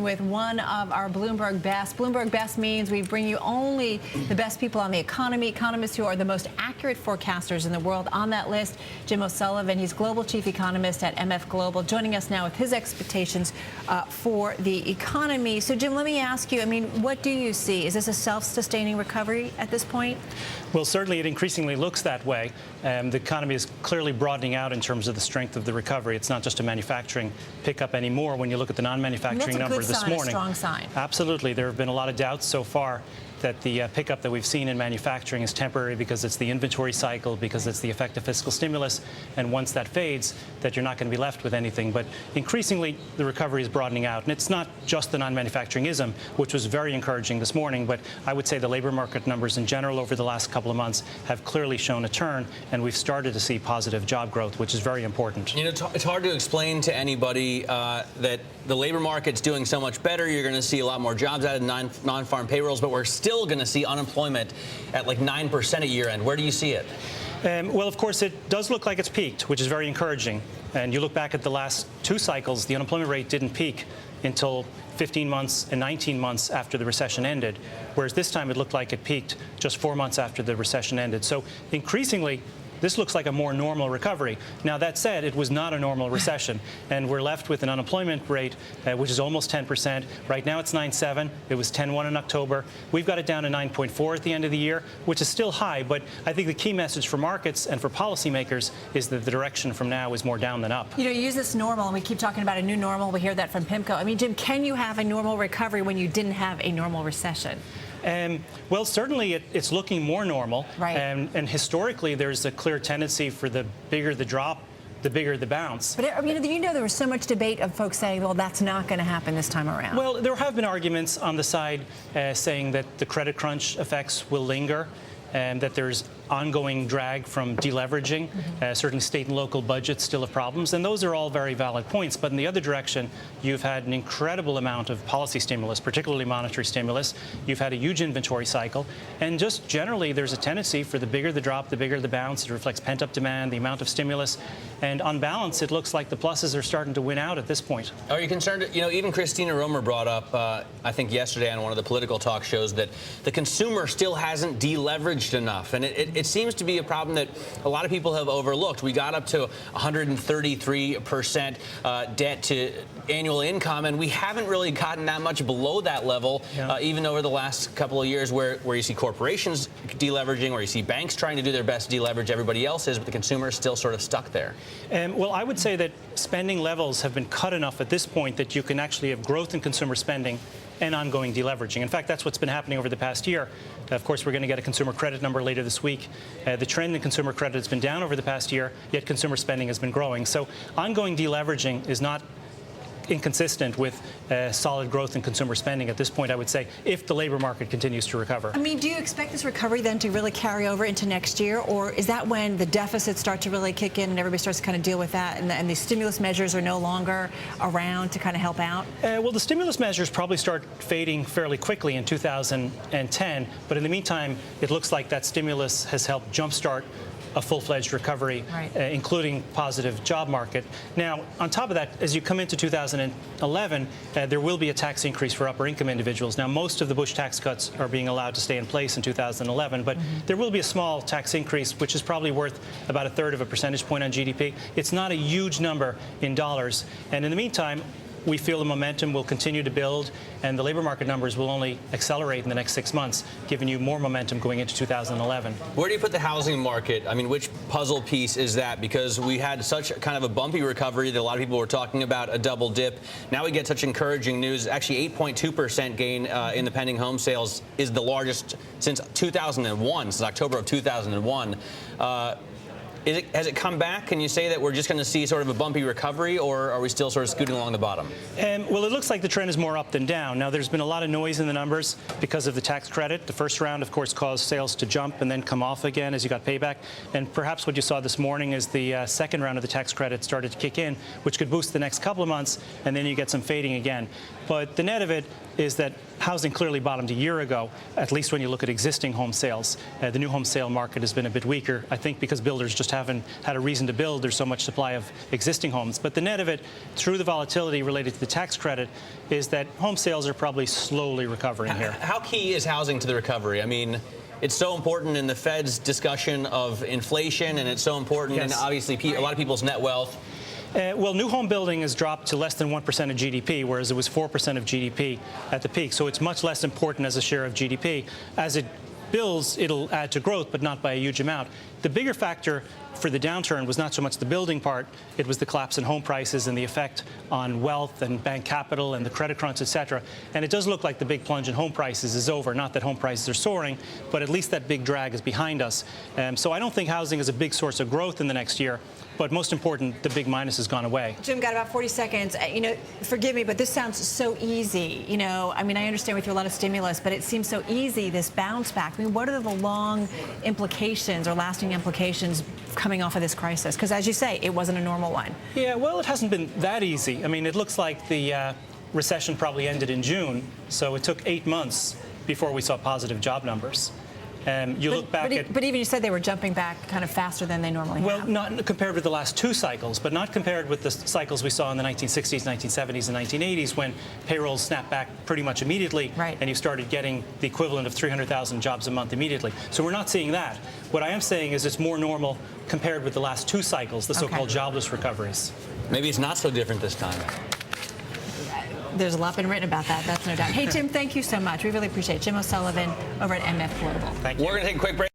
conversation with one of our Bloomberg Best. Bloomberg Best means we bring you only the best people on the economy, economists who are the most accurate forecasters in the world. On that list, Jim O'Sullivan. He's Global Chief Economist at MF Global, joining us now with his expectations for the economy. So, Jim, let me ask you, I mean, what do you see? Is this a self-sustaining recovery at this point? Well, certainly it increasingly looks that way. The economy is clearly broadening out in terms of the strength of the recovery. It's not just a manufacturing pickup anymore when you look at the non-manufacturing number this morning. That's a strong sign. Absolutely. There have been a lot of doubts so far that the pickup that we've seen in manufacturing is temporary because it's the inventory cycle, because it's the effect of fiscal stimulus, and once that fades, that you're not going to be left with anything. But increasingly, the recovery is broadening out. And it's not just the non-manufacturing-ism, which was very encouraging this morning, but I would say the labor market numbers in general over the last couple of months have clearly shown a turn, and we've started to see positive job growth, which is very important. You know, it's hard to explain to anybody that the labor market's doing so much better. You're going to see a lot more jobs out of non-farm payrolls, but we're still going to see unemployment at like 9% at year end. Where do you see it? Well, of course, it does look like it's peaked, which is very encouraging. And you look back at the last two cycles, the unemployment rate didn't peak until 15 months and 19 months after the recession ended, whereas this time it looked like it peaked just 4 months after the recession ended. So increasingly, this looks like a more normal recovery. Now, that said, it was not a normal recession, and we're left with an unemployment rate which is almost 10%. Right now, it's 9.7. It was 10.1 in October. We've got it down to 9.4 at the end of the year, which is still high. But I think the key message for markets and for policymakers is that the direction from now is more down than up. You know, you use this normal, and we keep talking about a new normal. We hear that from PIMCO. I mean, Jim, can you have a normal recovery when you didn't have a normal recession? Well, certainly it's looking more normal. Right. And historically, there's a clear tendency for the bigger the drop, the bigger the bounce. But I mean, you know, there was so much debate of folks saying, well, that's not going to happen this time around. Well, there have been arguments on the side saying that the credit crunch effects will linger, and that there's ongoing drag from deleveraging. Certainly state and local budgets still have problems, and those are all very valid points. But in the other direction, you've had an incredible amount of policy stimulus, particularly monetary stimulus. You've had a huge inventory cycle, and just generally there's a tendency for the bigger the drop, the bigger the bounce. It reflects pent-up demand, the amount of stimulus, and on balance, it looks like the pluses are starting to win out at this point. Are you concerned? You know, even Christina Romer brought up, I think yesterday on one of the political talk shows, that the consumer still hasn't deleveraged enough, and it seems to be a problem that a lot of people have overlooked. We got up to 133% debt to annual income, and we haven't really gotten that much below that level, even over the last couple of years, where you see corporations deleveraging, where you see banks trying to do their best to deleverage, everybody else is, but the consumer is still sort of stuck there. Well, I would say that spending levels have been cut enough at this point that you can actually have growth in consumer spending and ongoing deleveraging. In fact, that's what's been happening over the past year. Of course, we're going to get a consumer credit number later this week. The trend in consumer credit has been down over the past year, yet consumer spending has been growing. So ongoing deleveraging is not inconsistent with solid growth in consumer spending at this point, I would say, if the labor market continues to recover. I mean, do you expect this recovery then to really carry over into next year, or is that when the deficits start to really kick in and everybody starts to kind of deal with that, and the stimulus measures are no longer around to kind of help out? Well, the stimulus measures probably start fading fairly quickly in 2010, but in the meantime, it looks like that stimulus has helped jumpstart a full-fledged recovery, right, including positive job market. Now, on top of that, as you come into 2011, there will be a tax increase for upper-income individuals. Now, most of the Bush tax cuts are being allowed to stay in place in 2011, but there will be a small tax increase, which is probably worth about 1/3 of a percentage point on GDP. It's not a huge number in dollars. And in the meantime, we feel the momentum will continue to build, and the labor market numbers will only accelerate in the next 6 months, giving you more momentum going into 2011. Where do you put the housing market? I mean, which puzzle piece is that? Because we had such kind of a bumpy recovery that a lot of people were talking about, a double dip. Now we get such encouraging news. Actually, 8.2% gain in the pending home sales is the largest since 2001, since October of 2001. Has it come back? Can you say that we're just going to see sort of a bumpy recovery, or are we still sort of scooting along the bottom? Well, it looks like the trend is more up than down. Now, there's been a lot of noise in the numbers because of the tax credit. The first round, of course, caused sales to jump and then come off again as you got payback. And perhaps what you saw this morning is the second round of the tax credit started to kick in, which could boost the next couple of months, and then you get some fading again. But the net of it is that housing clearly bottomed a year ago, at least when you look at existing home sales. The new home sale market has been a bit weaker, I think because builders just haven't had a reason to build. There's so much supply of existing homes. But the net of it, through the volatility related to the tax credit, is that home sales are probably slowly recovering here. How key is housing to the recovery? I mean, it's so important in the Fed's discussion of inflation, and it's so important in obviously a lot of people's net wealth. Well, new home building has dropped to less than 1% of GDP, whereas it was 4% of GDP at the peak. So it's much less important as a share of GDP. As it builds, it'll add to growth, but not by a huge amount. The bigger factor for the downturn was not so much the building part, it was the collapse in home prices and the effect on wealth and bank capital and the credit crunch, et cetera. And it does look like the big plunge in home prices is over. Not that home prices are soaring, but at least that big drag is behind us. So I don't think housing is a big source of growth in the next year. But most important, the big minus has gone away. Jim, got about 40 seconds. Forgive me, but this sounds so easy. I mean, I understand we threw a lot of stimulus, but it seems so easy, this bounce back. I mean, what are the long implications or lasting implications coming off of this crisis? Because as you say, it wasn't a normal one. Yeah, well, it hasn't been that easy. I mean, it looks like the recession probably ended in June, so it took 8 months before we saw positive job numbers. Look back but even you said they were jumping back kind of faster than they normally have. Well, not compared with the last two cycles, but not compared with the cycles we saw in the 1960s, 1970s, and 1980s when payrolls snapped back pretty much immediately, and you started getting the equivalent of 300,000 jobs a month immediately. So we're not seeing that. What I am saying is it's more normal compared with the last two cycles, the so-called jobless recoveries. Maybe it's not so different this time. There's a lot been written about that, that's no doubt. Hey, Jim, thank you so much. We really appreciate it. Jim O'Sullivan over at MF Global. Thank you. We're going to take a quick break.